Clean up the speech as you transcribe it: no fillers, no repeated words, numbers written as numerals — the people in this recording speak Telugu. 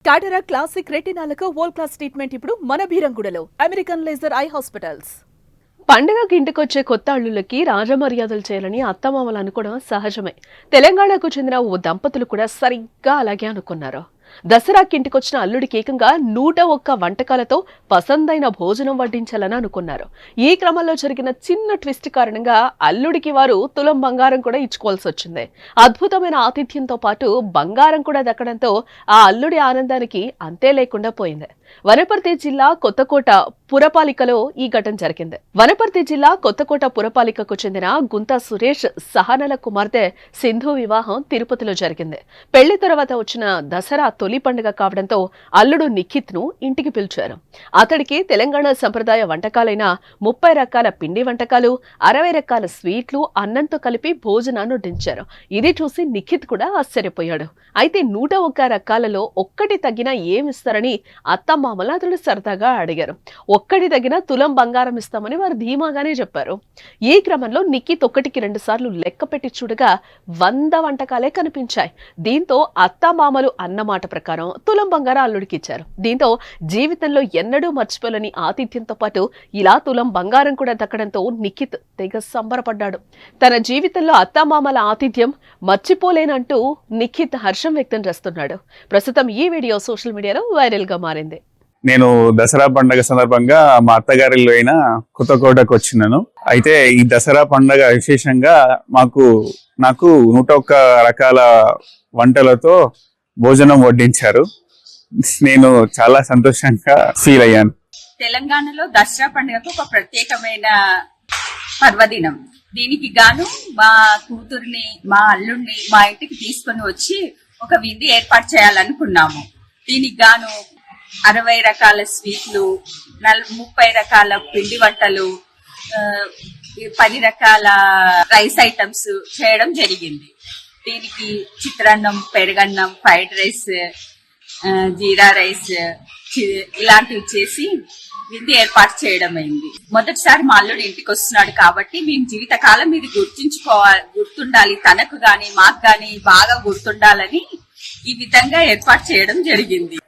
కాటరా క్లాసిక్ రెటినాలకు వరల్డ్ క్లాస్ ట్రీట్మెంట్ ఇప్పుడు మన భీరంగూడలో అమెరికన్ లేజర్ ఐ హాస్పిటల్స్. పండుగకి ఇంటికొచ్చే కొత్త అల్లుళ్ళకి రాజమర్యాదలు చేయాలని అత్తమామలు అనుకోవడం సహజమే. తెలంగాణకు చెందిన ఓ దంపతులు కూడా సరిగ్గా అలాగే అనుకున్నారు. దసరాకి ఇంటికొచ్చిన అల్లుడికి ఏకంగా 101 వంటకాలతో పసందైన భోజనం వడ్డించాలని అనుకున్నారు. ఈ క్రమంలో జరిగిన చిన్న ట్విస్ట్ కారణంగా అల్లుడికి వారు తులం బంగారం కూడా ఇచ్చుకోవాల్సి వచ్చింది. అద్భుతమైన ఆతిథ్యంతో పాటు బంగారం కూడా దక్కడంతో ఆ అల్లుడి ఆనందానికి అంతే లేకుండా పోయింది. వనపర్తి జిల్లా కొత్తకోట పురపాలికలో ఈ ఘటన జరిగింది. వనపర్తి జిల్లా కొత్తకోట పురపాలికకు చెందిన గుంతా సురేష్ సహనల కుమార్తె సింధు వివాహం తిరుపతిలో జరిగింది. పెళ్లి తర్వాత వచ్చిన దసరా తొలి పండుగ కావడంతో అల్లుడు నిఖిత్ ను ఇంటికి పిలిచారు. అతడికి తెలంగాణ సంప్రదాయ వంటకాలైన 30 రకాల పిండి వంటకాలు, 60 రకాల స్వీట్లు, అన్నంతో కలిపి భోజనాన్ని వడ్డించారు. ఇది చూసి నిఖిత్ కూడా ఆశ్చర్యపోయాడు. అయితే 101 రకాలలో ఒక్కటి తగ్గినా ఏమిస్తారని అత్తమామలు అతడు సరదాగా అడిగారు. ఒక్కటి తగిన తులం బంగారం ఇస్తామని వారు ధీమాగానే చెప్పారు. ఈ క్రమంలో నిఖిత్ 1కి 2 సార్లు లెక్క పెట్టి చూడగా 100 వంటకాలే కనిపించాయి. దీంతో అత్తమామలు అన్నమాట ప్రకారం తులం బంగారం అల్లుడికి ఇచ్చారు. దీంతో జీవితంలో ఎన్నడూ మర్చిపోలేని ఆతిథ్యంతో పాటు ఇలా తులం బంగారం కూడా దక్కడంతో నిఖిత్ తెగ సంబరపడ్డాడు. తన జీవితంలో అత్తమామల ఆతిథ్యం మర్చిపోలేనంటూ నిఖిత్ హర్షం వ్యక్తం చేస్తున్నాడు. ప్రస్తుతం ఈ వీడియో సోషల్ మీడియాలో వైరల్ గా మారింది. నేను దసరా పండుగ సందర్భంగా మా అత్తగారిలో అయిన కొత్తకోటకు వచ్చినాను. అయితే ఈ దసరా పండుగ విశేషంగా నాకు 101 రకాల వంటలతో భోజనం వడ్డించారు. నేను చాలా సంతోషంగా ఫీల్ అయ్యాను. తెలంగాణలో దసరా పండుగకు ఒక ప్రత్యేకమైన పర్వదినం. దీనికి గాను మా కూతుర్ని, మా అల్లుడిని మా ఇంటికి తీసుకొని వచ్చి ఒక విందు ఏర్పాటు చేయాలనుకున్నాము. దీనికి గాను 60 రకాల స్వీట్లు, 30 రకాల పిండి వంటలు, 10 రకాల రైస్ ఐటమ్స్ చేయడం జరిగింది. దీనికి చిత్రాన్నం, పెరుగన్నం, ఫ్రైడ్ రైస్, జీరా రైస్ ఇలాంటివి చేసి విందు ఏర్పాటు చేయడం అయింది. మొదటిసారి మా అల్లుడు ఇంటికి వస్తున్నాడు కాబట్టి మేము జీవితకాలం ఇది గుర్తుండాలి, తనకు గాని మాకు గాని బాగా గుర్తుండాలని ఈ విధంగా ఏర్పాటు చేయడం జరిగింది.